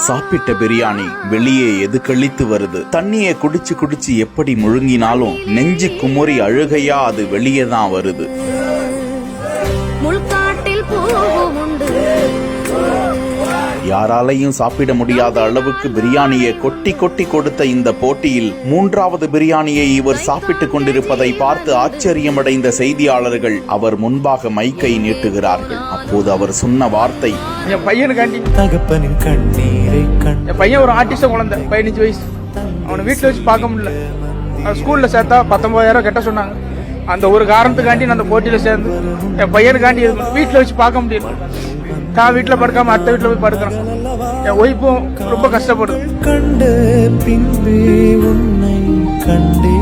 சாப்பிட்ட பிரியாணி வெளியே எது கழித்து வருது. தண்ணியை குடிச்சு குடிச்சு எப்படி முழுங்கினாலும் நெஞ்சு குமுறி அழுகையா அது வெளியே தான் வருது. யாராலையும் சாப்பிட முடியாத அளவுக்கு பிரியாணியை கொட்டி கொட்டி கொடுத்த இந்த போட்டியில் 3வது பிரியாணியை இவர் சாப்பிட்டுக் கொண்டிருப்பதை பார்த்து ஆச்சரியமடைந்த செய்தியாளர்கள் அவர் முன்பாக மைக்கை நீட்டுகிறார்கள். அப்போது அவர் சொன்ன வார்த்தை, என் பையனுக்காண்டி தகப்பனின் கண்ணீரை என் பையன் ஒரு ஆர்டிஸ்ட் குழந்தை, 15 வயசு. அவனை வீட்டில் வச்சு பார்க்க முடியல. ஸ்கூல்ல சேர்த்தா 19,000 கட்ட சொன்னாங்க. அந்த ஒரு காரணத்துக்காண்டி நான் அந்த போட்டியில சேர்ந்து என் பையனுக்காண்டி வீட்டில் வச்சு பார்க்க முடியல. தான் வீட்டில் படுக்காம அத்தை வீட்டில் போய் படுக்கிறேன். என் ஒய்ஃபும் ரொம்ப கஷ்டப்படுது. கண்டு பின்பு உன்னை கண்டே